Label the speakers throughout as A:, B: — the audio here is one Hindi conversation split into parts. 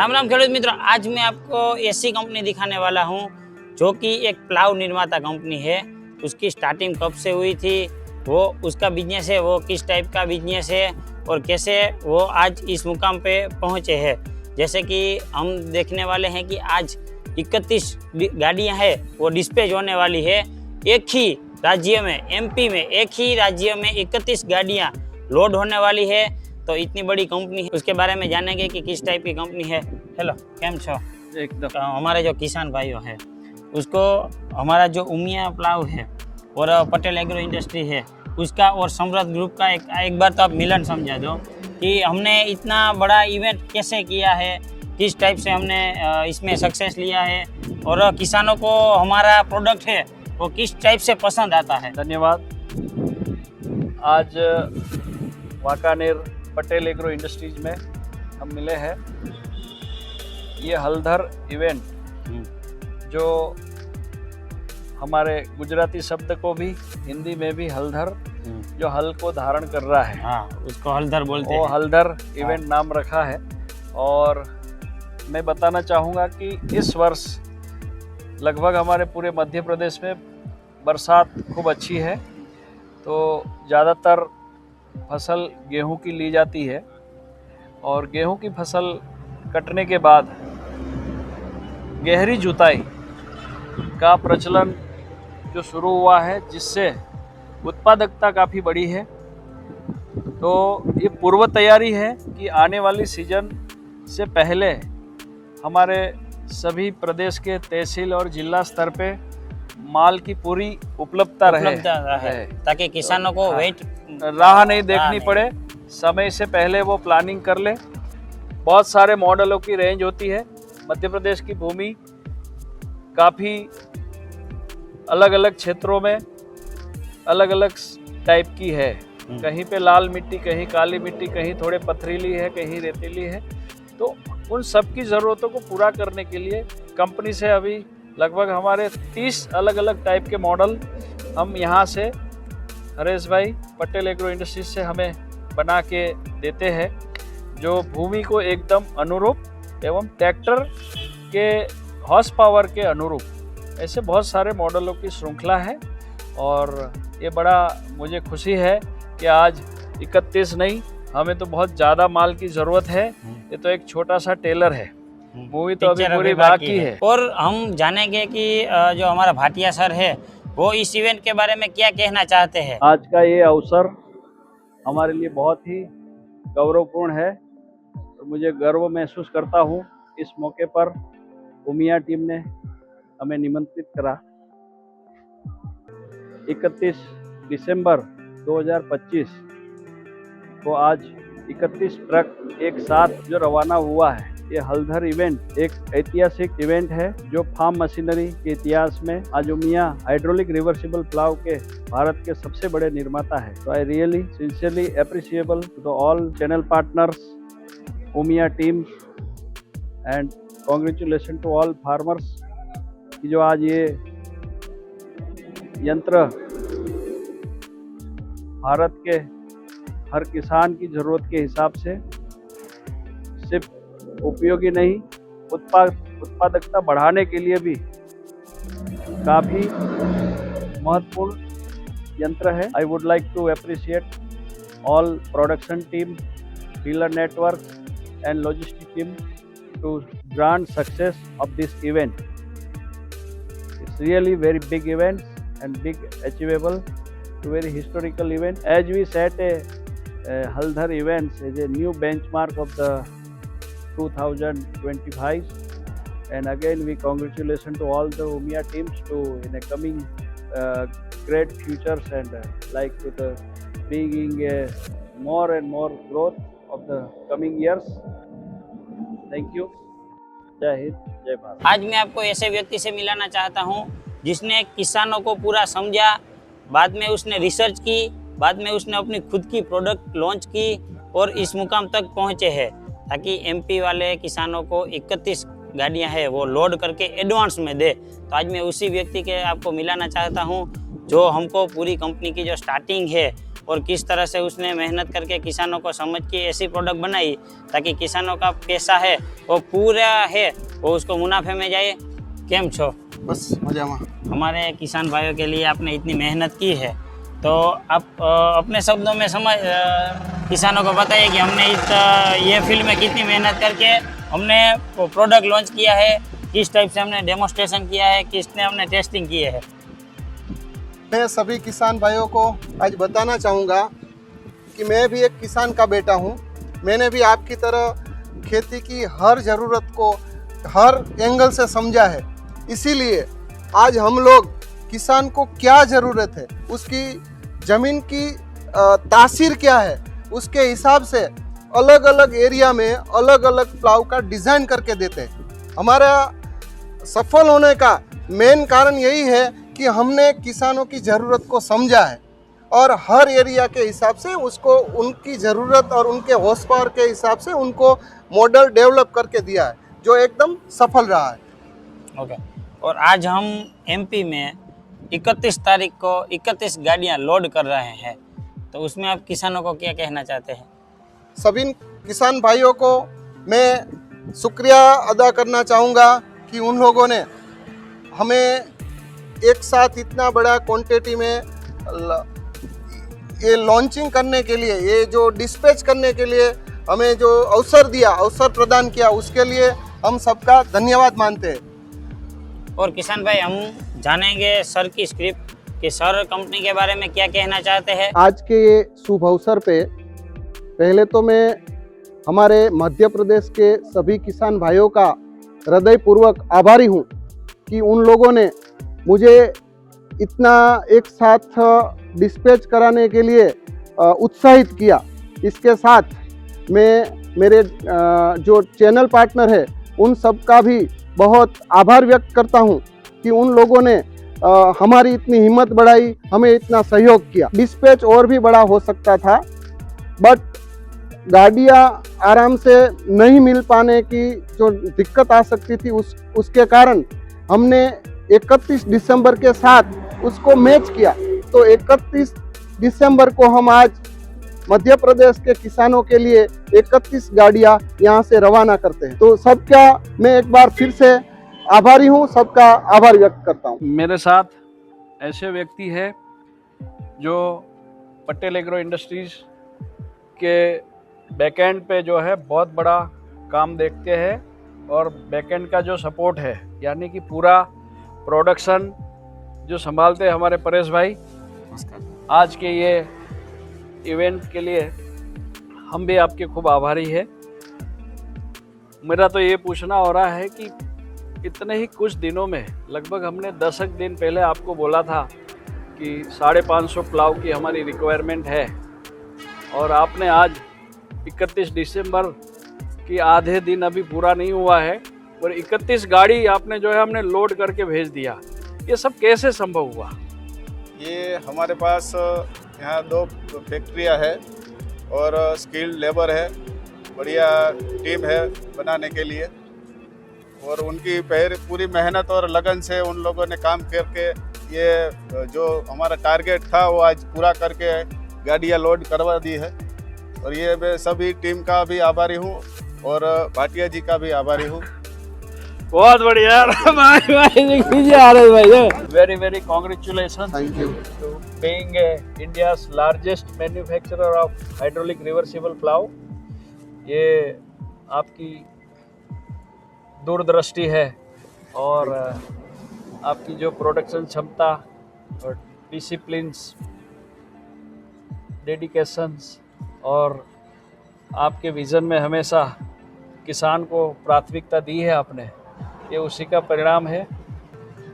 A: राम राम खेडूत मित्रों, आज मैं आपको ऐसी कंपनी दिखाने वाला हूं जो कि एक प्लाव निर्माता कंपनी है। उसकी स्टार्टिंग कब से हुई थी, वो उसका बिजनेस है, वो किस टाइप का बिजनेस है और कैसे वो आज इस मुकाम पे पहुंचे हैं। जैसे कि हम देखने वाले हैं कि आज 31 गाड़ियां हैं वो डिस्पैच होने वाली है। एक ही राज्य में, एमपी में एक ही राज्य में 31 गाड़ियां लोड होने वाली है। तो इतनी बड़ी कंपनी है, उसके बारे में जानेंगे कि किस टाइप की कंपनी है। हेलो, केम छो?
B: एकदम।
A: हमारे जो किसान भाइयों है उसको हमारा जो उमिया प्लाव है और पटेल एग्रो इंडस्ट्री है उसका और समृद्ध ग्रुप का एक बार तो आप मिलन समझा दो कि हमने इतना बड़ा इवेंट कैसे किया है, किस टाइप से हमने इसमें सक्सेस लिया है और किसानों को हमारा प्रोडक्ट है वो किस टाइप से पसंद आता है।
B: धन्यवाद। आज वाकानेर पटेल एग्रो इंडस्ट्रीज में हम मिले हैं। ये हलधर इवेंट जो हमारे गुजराती शब्द को भी हिंदी में भी हलधर, जो हल को धारण कर रहा है,
A: हाँ, उसको हलधर बोलते हैं।
B: वो हलधर इवेंट नाम रखा है। और मैं बताना चाहूँगा कि इस वर्ष लगभग हमारे पूरे मध्य प्रदेश में बरसात खूब अच्छी है, तो ज़्यादातर फसल गेहूं की ली जाती है और गेहूं की फसल कटने के बाद गहरी जुताई का प्रचलन जो शुरू हुआ है, जिससे उत्पादकता काफ़ी बढ़ी है। तो ये पूर्व तैयारी है कि आने वाली सीजन से पहले हमारे सभी प्रदेश के तहसील और जिला स्तर पे माल की पूरी उपलब्धता रहे
A: ताकि किसानों को वेट
B: राह नहीं देखनी पड़े, समय से पहले वो प्लानिंग कर ले। बहुत सारे मॉडलों की रेंज होती है। मध्य प्रदेश की भूमि काफ़ी अलग अलग क्षेत्रों में अलग अलग टाइप की है। कहीं पे लाल मिट्टी, कहीं काली मिट्टी, कहीं थोड़े पथरीली है, कहीं रेतीली है। तो उन सब की ज़रूरतों को पूरा करने के लिए कंपनी से अभी लगभग हमारे 30 अलग अलग टाइप के मॉडल हम यहाँ से हरेश भाई पटेल एग्रो इंडस्ट्रीज से हमें बना के देते हैं, जो भूमि को एकदम अनुरूप एवं ट्रैक्टर के हॉर्स पावर के अनुरूप। ऐसे बहुत सारे मॉडलों की श्रृंखला है और ये बड़ा मुझे खुशी है कि आज 31 नहीं, हमें तो बहुत ज़्यादा माल की ज़रूरत है। ये तो एक छोटा सा टेलर है, मूवी तो अभी पूरी बाकी है।
A: और हम जानेंगे कि जो हमारा भाटिया सर है वो इस इवेंट के बारे में क्या कहना चाहते हैं।
B: आज का ये अवसर हमारे लिए बहुत ही गौरवपूर्ण है और मुझे गर्व महसूस करता हूँ इस मौके पर उमिया टीम ने हमें निमंत्रित करा। 31 दिसंबर 2025 को आज 31 ट्रक एक साथ जो रवाना हुआ है। ये हलधर इवेंट एक ऐतिहासिक इवेंट है जो फार्म मशीनरी के इतिहास में आज उमिया हाइड्रोलिक रिवर्सिबल प्लाव के भारत के सबसे बड़े निर्माता है। तो I really sincerely appreciable to all channel partners, Umiya team and congratulation to all farmers कि जो आज ये यंत्र भारत के हर किसान की ज़रूरत के हिसाब से सिर्फ उपयोगी नहीं, उत्पादकता बढ़ाने के लिए भी काफ़ी महत्वपूर्ण यंत्र है। I would like to appreciate all production team, dealer network and logistic team to grand success of this event. It's really very big event and big achievable to very historical event, as we set a Haldhar events as a new benchmark of the 2025. And again we congratulations to all the Umiya teams to in a coming great futures and like to the being more and more growth of the coming years. Thank you. जय हिंद, जय भारत।
A: आज मैं आपको ऐसे व्यक्ति से मिलाना चाहता हूँ जिसने किसानों को पूरा समझा, बाद में उसने रिसर्च की, बाद में उसने अपनी खुद की प्रोडक्ट लॉन्च की और इस मुकाम तक पहुँचे हैं ताकि एमपी वाले किसानों को 31 गाड़ियाँ हैं वो लोड करके एडवांस में दे। तो आज मैं उसी व्यक्ति के आपको मिलाना चाहता हूँ जो हमको पूरी कंपनी की जो स्टार्टिंग है और किस तरह से उसने मेहनत करके किसानों को समझ के ऐसी प्रोडक्ट बनाई ताकि किसानों का पैसा है वो पूरा है वो उसको मुनाफे में जाए। केम छो?
C: बस मजा में।
A: हमारे किसान भाइयों के लिए आपने इतनी मेहनत की है तो आप अपने शब्दों में किसानों को बताइए कि हमने ये फील्ड में कितनी मेहनत करके हमने प्रोडक्ट लॉन्च किया है, किस टाइप से हमने डेमोन्स्ट्रेशन किया है, किसने हमने टेस्टिंग की है।
C: मैं सभी किसान भाइयों को आज बताना चाहूँगा कि मैं भी एक किसान का बेटा हूँ। मैंने भी आपकी तरह खेती की हर ज़रूरत को हर एंगल से समझा है। इसीलिए आज हम लोग किसान को क्या ज़रूरत है, उसकी ज़मीन की तासीर क्या है, उसके हिसाब से अलग अलग एरिया में अलग अलग प्लाव का डिज़ाइन करके देते हैं। हमारा सफल होने का मेन कारण यही है कि हमने किसानों की ज़रूरत को समझा है और हर एरिया के हिसाब से उसको उनकी ज़रूरत और उनके हॉर्स पावर के हिसाब से उनको मॉडल डेवलप करके दिया है जो एकदम सफल रहा है।
A: ओके। और आज हम एमपी में 31 तारीख को 31 गाड़ियाँ लोड कर रहे हैं, तो उसमें आप किसानों को क्या कहना चाहते हैं?
C: सभी किसान भाइयों को मैं शुक्रिया अदा करना चाहूँगा कि उन लोगों ने हमें एक साथ इतना बड़ा क्वांटिटी में ये लॉन्चिंग करने के लिए, ये जो डिस्पैच करने के लिए हमें जो अवसर दिया, अवसर प्रदान किया, उसके लिए हम सबका धन्यवाद मानते हैं।
A: और किसान भाई हम जानेंगे सर की स्क्रिप्ट कि सर कंपनी के बारे में क्या कहना चाहते हैं।
C: आज के ये शुभ अवसर पे पहले तो मैं हमारे मध्य प्रदेश के सभी किसान भाइयों का हृदयपूर्वक आभारी हूँ कि उन लोगों ने मुझे इतना एक साथ डिस्पैच कराने के लिए उत्साहित किया। इसके साथ मैं मेरे जो चैनल पार्टनर है उन सब का भी बहुत आभार व्यक्त करता हूं कि उन लोगों ने हमारी इतनी हिम्मत बढ़ाई, हमें इतना सहयोग किया। डिस्पैच और भी बड़ा हो सकता था बट गाड़ियां आराम से नहीं मिल पाने की जो दिक्कत आ सकती थी उसके कारण हमने 31 दिसंबर के साथ उसको मैच किया। तो 31 दिसंबर को हम आज मध्य प्रदेश के किसानों के लिए 31 गाड़ियां यहां से रवाना करते हैं। तो सबका मैं एक बार फिर से आभारी हूं, सबका आभार व्यक्त करता हूं।
B: मेरे साथ ऐसे व्यक्ति है जो पटेल एग्रो इंडस्ट्रीज के बैकएंड पे जो है बहुत बड़ा काम देखते हैं और बैकएंड का जो सपोर्ट है यानी कि पूरा प्रोडक्शन जो संभालते हैं हमारे परेश भाई। आज के ये इवेंट के लिए हम भी आपके खूब आभारी है। मेरा तो ये पूछना हो रहा है कि इतने ही कुछ दिनों में लगभग हमने 10 दिन पहले आपको बोला था कि 550 प्लाव की हमारी रिक्वायरमेंट है और आपने आज 31 दिसंबर की आधे दिन अभी पूरा नहीं हुआ है और 31 गाड़ी आपने जो है हमने लोड करके भेज दिया। ये सब कैसे संभव हुआ?
D: ये हमारे पास यहाँ 2 फैक्ट्रियाँ है और स्किल्ड लेबर है, बढ़िया टीम है बनाने के लिए और उनकी पूरी मेहनत और लगन से उन लोगों ने काम करके ये जो हमारा टारगेट था वो आज पूरा करके गाड़ियाँ लोड करवा दी है। और ये मैं सभी टीम का भी आभारी हूँ और भाटिया जी का भी आभारी हूँ।
B: बहुत बढ़िया very very congratulation
C: thank you.
B: to being India's largest manufacturer of hydraulic reversible plow। ये आपकी दूरदृष्टि है और आपकी जो प्रोडक्शन क्षमता और डिसिप्लिन्स, डेडिकेशंस और आपके विज़न में हमेशा किसान को प्राथमिकता दी है आपने, ये उसी का परिणाम है।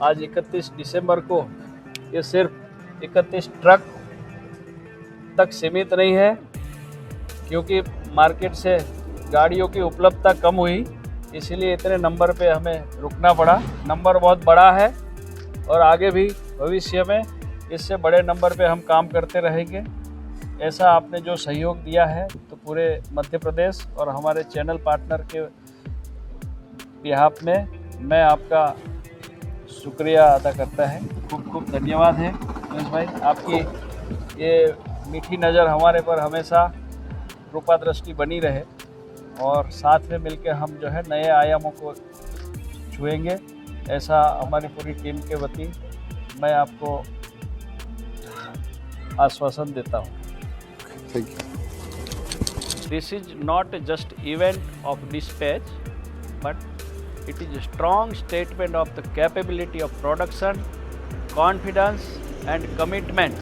B: आज 31 दिसंबर को ये सिर्फ 31 ट्रक तक सीमित नहीं है क्योंकि मार्केट से गाड़ियों की उपलब्धता कम हुई, इसीलिए इतने नंबर पे हमें रुकना पड़ा। नंबर बहुत बड़ा है और आगे भी भविष्य में इससे बड़े नंबर पे हम काम करते रहेंगे। ऐसा आपने जो सहयोग दिया है तो पूरे मध्य प्रदेश और हमारे चैनल पार्टनर के बिहाफ में मैं आपका शुक्रिया अदा करता है। खूब खूब धन्यवाद है मनीष भाई। आपकी ये मीठी नज़र हमारे पर हमेशा कृपा दृष्टि बनी रहे और साथ में मिलकर हम जो है नए आयामों को छुएंगे, ऐसा हमारी पूरी टीम के वती मैं आपको आश्वासन देता हूँ।
C: Thank you.
B: This is not just event of dispatch, but it is a strong statement of the capability of production, confidence and commitment